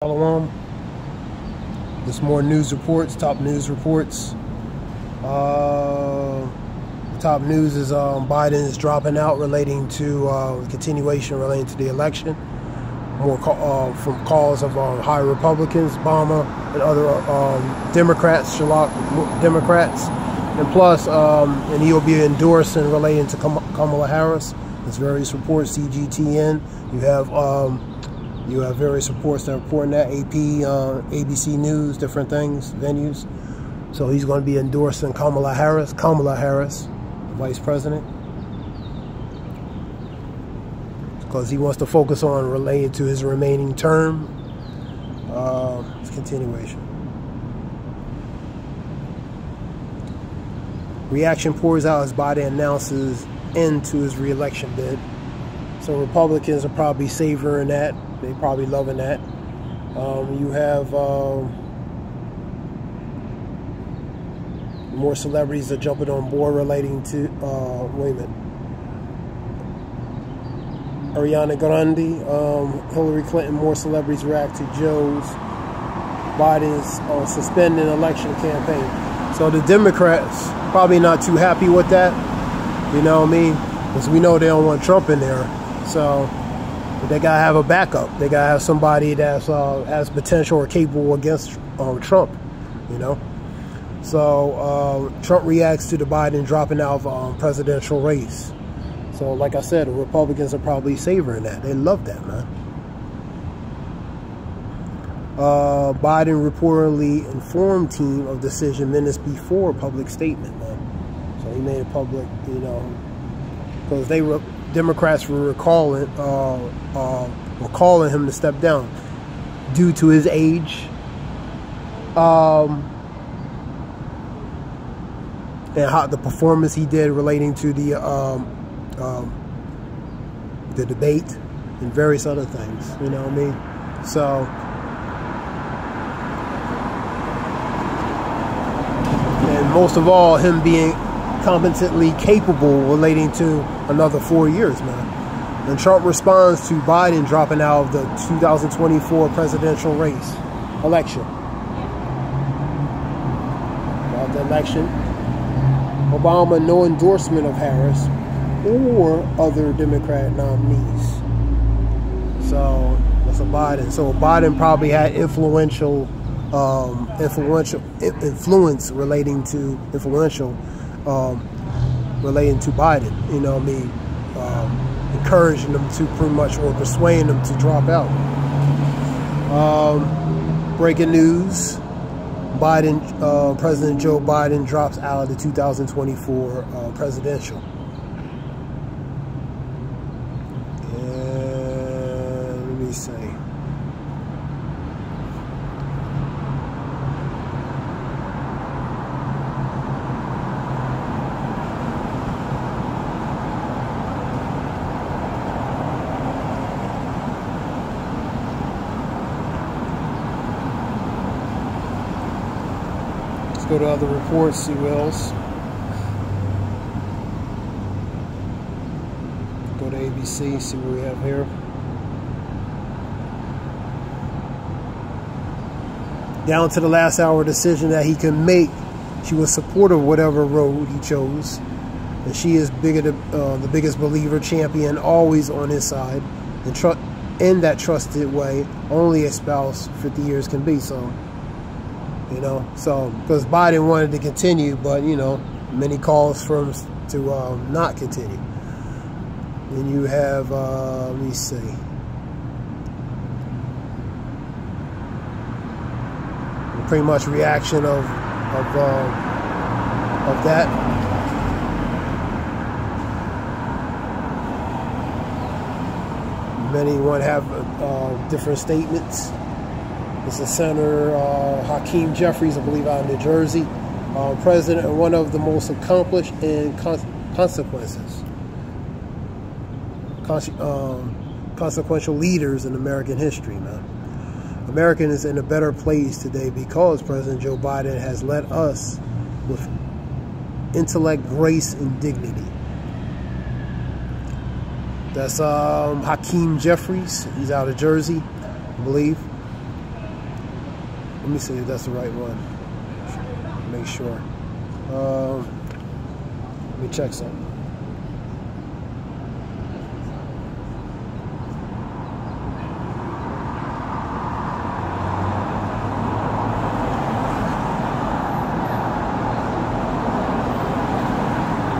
Shalom. There's more news reports, top news reports. The top news is Biden is dropping out relating to continuation relating to the election. More from calls of high Republicans, Obama and other Democrats, Democrats, and plus, and he'll be endorsing relating to Kamala Harris. There's various reports, CGTN. You have various reports that are reporting that, AP, ABC News, different things, venues. So he's going to be endorsing Kamala Harris, Vice President, because he wants to focus on related to his remaining term. It's continuation. Reaction pours out as Biden announces end to his re-election bid. So Republicans are probably savoring that. They probably loving that. You have more celebrities are jumping on board relating to wait a minute. Ariana Grande, Hillary Clinton, more celebrities react to Biden's suspending election campaign. So the Democrats probably not too happy with that. You know what I mean? Because we know they don't want Trump in there. So they gotta have a backup. They gotta have somebody that's as potential or capable against Trump, you know. So Trump reacts to the Biden dropping out of presidential race. So like I said, the Republicans are probably savoring that. They love that, man. Biden reportedly informed team of decision minutes before public statement, man. So he made it public, you know, because Democrats were calling him to step down due to his age, and how the performance he did relating to the debate and various other things. You know what I mean? So, and most of all, him being competently capable relating to another 4 years, man. And Trump responds to Biden dropping out of the 2024 presidential election. About the election, Obama no endorsement of Harris or other Democrat nominees. So that's a Biden. So Biden probably had influence relating to Biden, you know what I mean, encouraging them to pretty much, or persuading them to drop out. Breaking news, President Joe Biden drops out of the 2024 presidential. And let me see. Go to other reports, see what else. Go to ABC, see what we have here. Down to the last hour decision that he can make, she was supportive of whatever road he chose. And she is the biggest believer, champion, always on his side. And in that trusted way, only a spouse 50 years can be. So, you know, so because Biden wanted to continue, but you know, many calls for him to not continue. Then you have let me see, pretty much reaction of that. Many want to have different statements. It's a Senator Hakeem Jeffries, I believe, out of New Jersey, president and one of the most accomplished and consequential leaders in American history, man. America is in a better place today because President Joe Biden has led us with intellect, grace, and dignity. That's Hakeem Jeffries. He's out of Jersey, I believe. Let me see if that's the right one. Make sure. Let me check something.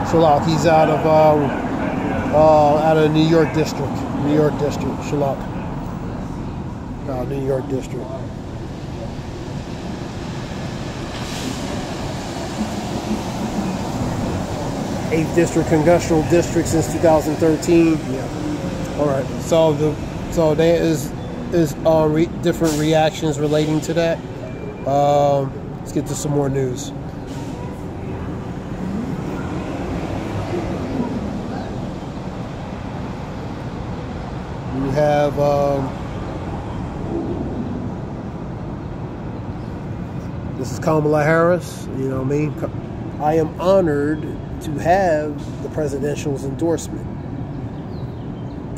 Shalak, he's out of New York district. New York district, Shalak. New York district. Eighth district congressional district since 2013. Yeah. All right. So there is different reactions relating to that. Let's get to some more news. You have this is Kamala Harris. You know what I mean? I am honored to have the presidential's endorsement,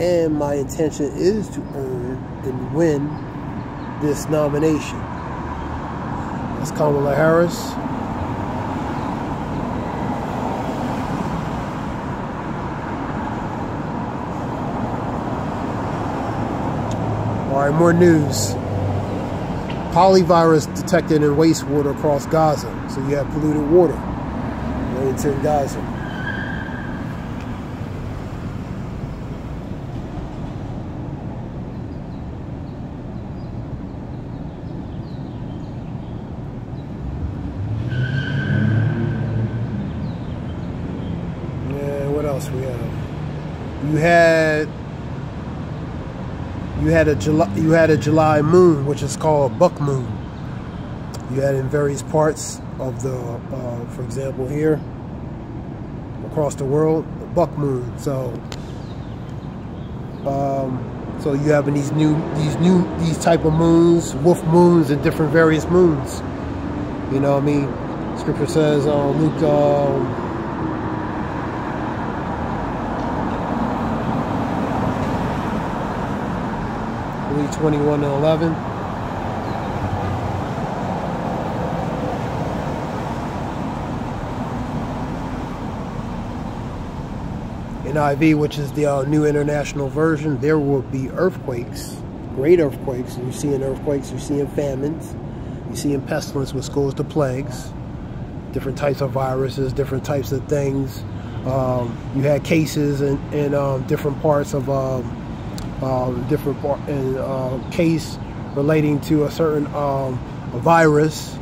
and my intention is to earn and win this nomination. That's Kamala Harris. All right, more news. Polyvirus detected in wastewater across Gaza. So you have polluted water related to Gaza. Yeah, what else we have? You had a July moon, which is called buck moon. You had in various parts of the, for example, here across the world, a buck moon. So, so you having these type of moons, wolf moons, and different various moons. You know what I mean? Scripture says, Luke. 21:11. NIV, which is the New International Version, there will be earthquakes, great earthquakes. You're seeing earthquakes, you're seeing famines, you're seeing pestilence, which goes to plagues, different types of viruses, different types of things. You had cases in different parts of case relating to a certain virus.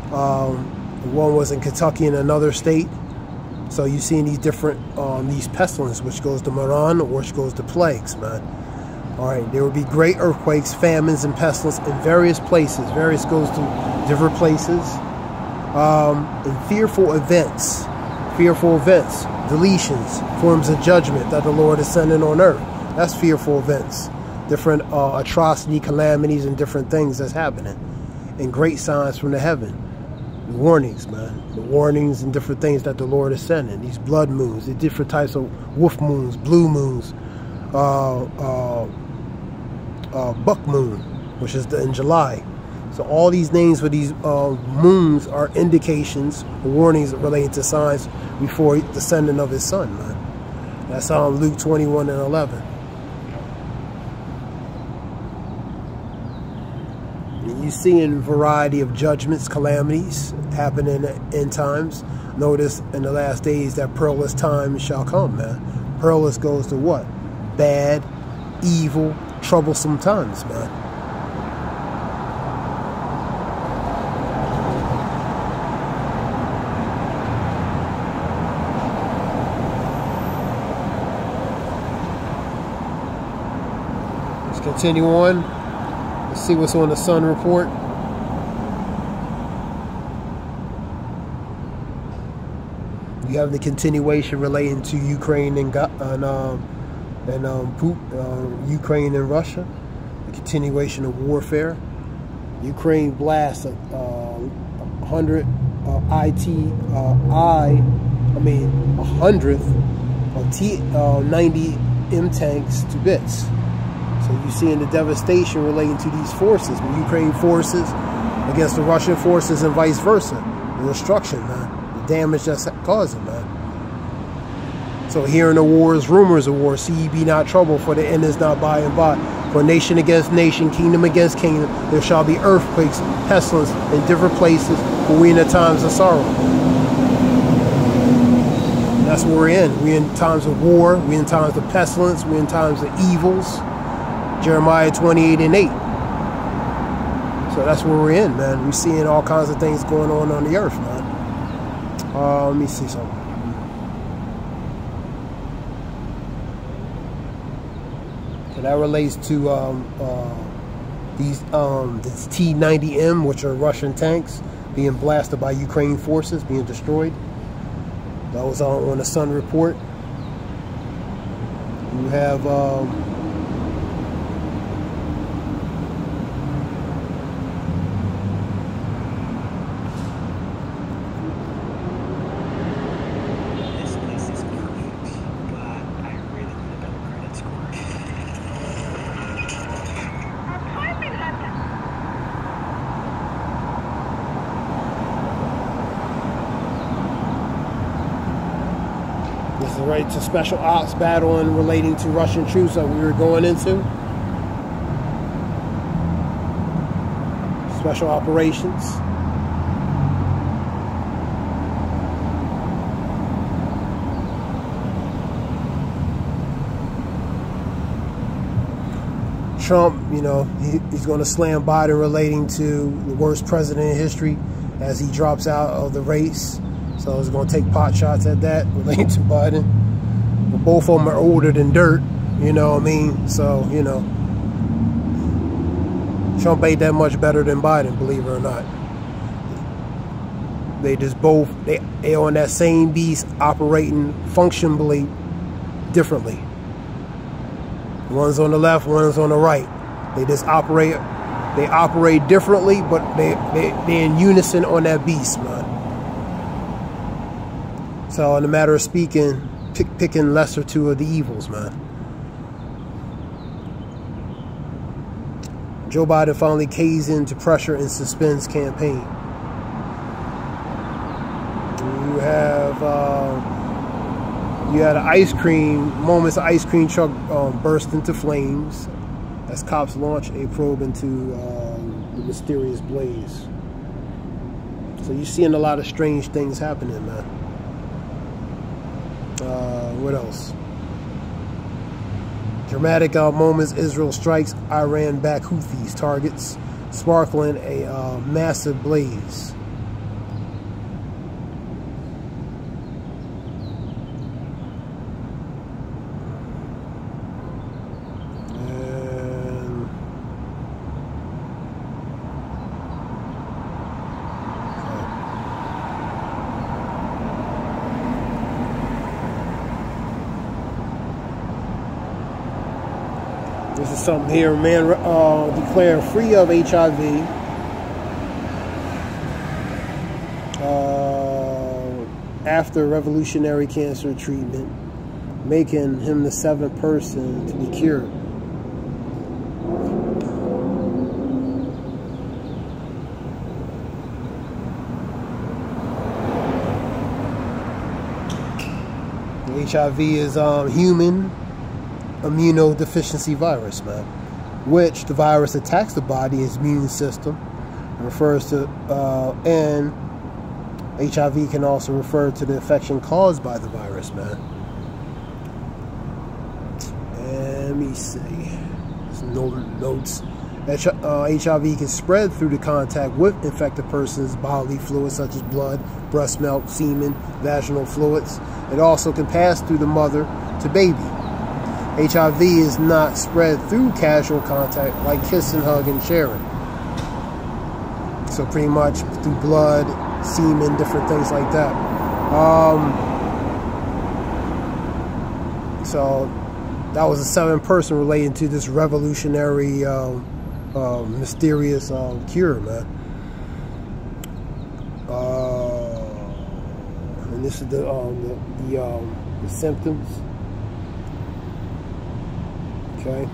One was in Kentucky in another state. So you're seeing these different these pestilence, which goes to Maran, or which goes to plagues, man. All right, there will be great earthquakes, famines, and pestilence in various places. Various goes to different places. And fearful events, deletions, forms of judgment that the Lord is sending on earth. That's fearful events, different atrocity, calamities, and different things that's happening, and great signs from the heaven. Warnings, man. The warnings and different things that the Lord is sending. These blood moons, the different types of wolf moons, blue moons, buck moon, which is in July. So all these names for these moons are indications, warnings relating to signs before the sending of his son, man. That's Luke 21:11. You see in a variety of judgments, calamities happening in times. Notice in the last days that perilous times shall come, man. Perilous goes to what? Bad, evil, troublesome times, man. Let's continue on. See what's on the Sun report. You have the continuation relating to Ukraine and Ukraine and Russia. The continuation of warfare. Ukraine blasts 100 100th of T-90 M tanks to bits. So you're seeing the devastation relating to these forces, the Ukraine forces against the Russian forces and vice versa. The destruction, man. The damage that's causing, man. So hearing the wars, rumors of war, see ye be not troubled, for the end is not by and by. For nation against nation, kingdom against kingdom, there shall be earthquakes, pestilence in different places, for we in the times of sorrow. That's what we're in. We're in times of war, we're in times of pestilence, we're in times of evils. Jeremiah 28:8. So that's where we're in, man. We're seeing all kinds of things going on the earth, man. Let me see something. So that relates to these T-90M, which are Russian tanks, being blasted by Ukraine forces, being destroyed. That was on the Sun report. You have right, it's a special ops battle and relating to Russian troops that we were going into. Special operations. Trump, you know, he's going to slam Biden relating to the worst president in history as he drops out of the race. So he's going to take pot shots at that relating to Biden. But both of them are older than dirt, you know what I mean? So, you know, Trump ain't that much better than Biden, believe it or not. They just both, they on that same beast, operating functionally differently. One's on the left, one's on the right. They just operate, they operate differently, but they're in unison on that beast, man. So in the matter of speaking, picking lesser two of the evils, man. Joe Biden finally caves into pressure and suspends campaign. You had an ice cream, moments of ice cream truck burst into flames as cops launch a probe into the mysterious blaze. So you're seeing a lot of strange things happening, man. What else? Dramatic moments, Israel strikes Iran-backed Houthis targets, sparkling a massive blaze. This is something here. Man declared free of HIV. After revolutionary cancer treatment, making him the 7th person to be cured. HIV is human immunodeficiency virus, man, which the virus attacks the body's immune system. It refers to, and HIV can also refer to the infection caused by the virus, man. And let me see. Some notes. HIV can spread through the contact with infected persons' bodily fluids such as blood, breast milk, semen, vaginal fluids. It also can pass through the mother to baby. HIV is not spread through casual contact like kissing, hugging, sharing. So pretty much through blood, semen, different things like that. So that was a 7th person relating to this revolutionary, mysterious cure, man. And this is the symptoms. Okay.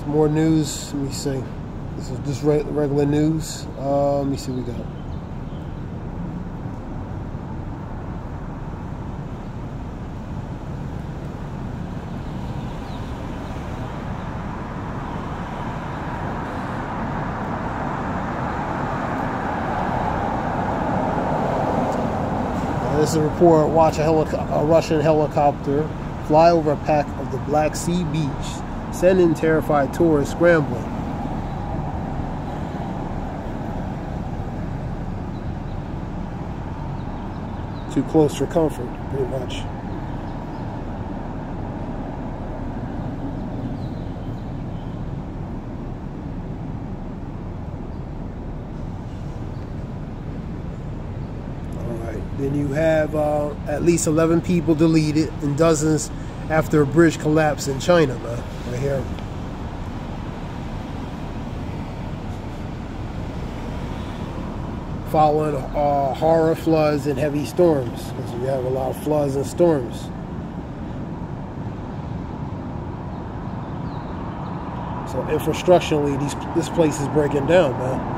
more news. Let me see. This is just regular news. Let me see what we got. This is a report. Watch a Russian helicopter fly over a pack of the Black Sea beach, sending terrified tourists scrambling. Too close for comfort, pretty much. Then you have at least 11 people deleted and dozens after a bridge collapse in China, man. Right here. Following horror floods and heavy storms, because you have a lot of floods and storms. So infrastructurally, this place is breaking down, man.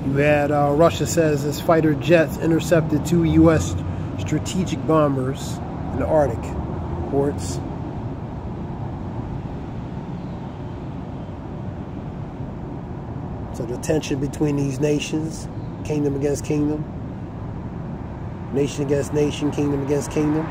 You had Russia says its fighter jets intercepted 2 U.S. strategic bombers in the Arctic ports. So the tension between these nations, kingdom against kingdom, nation against nation, kingdom against kingdom.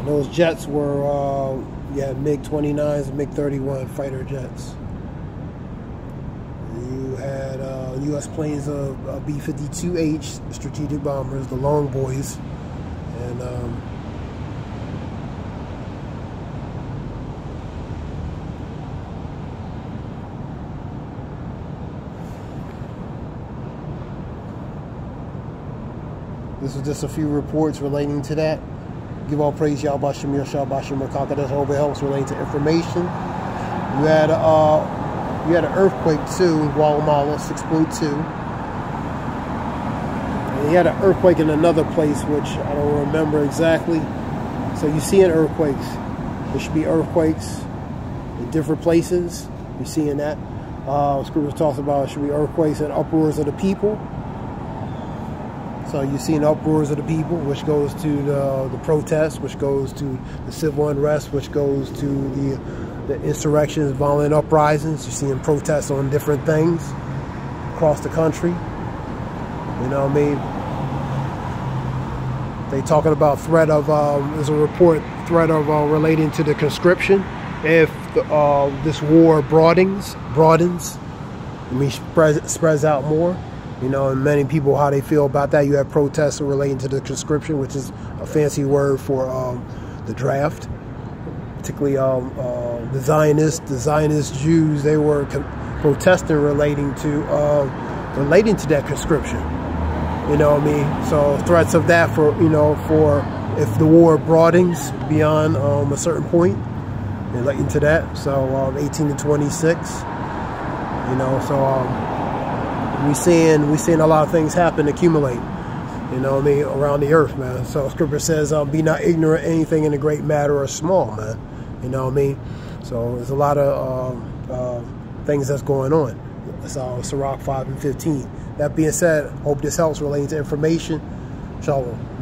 Those jets were, MiG-29s and MiG-31 fighter jets. You had U.S. planes of B-52H strategic bombers, the Long Boys, and this is just a few reports relating to that. Give all praise, Yahweh Shem Yahshua Bashim Rakakadas. I hope it helps relating to information. You had an earthquake too in Guatemala, 6.2. And you had an earthquake in another place, which I don't remember exactly. So you see earthquakes. There should be earthquakes in different places. You're seeing that. Scripture talks about it should be earthquakes and uproars of the people. So you see uproars of the people, which goes to the protests, which goes to the civil unrest, which goes to the insurrections, violent uprisings. You're seeing protests on different things across the country. You know what I mean? They talking about threat of, there's a report, threat of relating to the conscription. If this war broadens, I mean spreads out more. You know, and many people, how they feel about that. You have protests relating to the conscription, which is a fancy word for the draft. Particularly the Zionist Jews, they were protesting relating to that conscription. You know what I mean? So threats of that for if the war broadens beyond a certain point, relating to that. So 18 to 26. You know, so. We're seeing a lot of things happen, accumulate, you know what I mean, around the earth, man. So Scripture says, be not ignorant of anything in a great matter or small, man. You know what I mean? So there's a lot of things that's going on. That's Sirach 5 and 15. That being said, hope this helps relating to information. Shalom.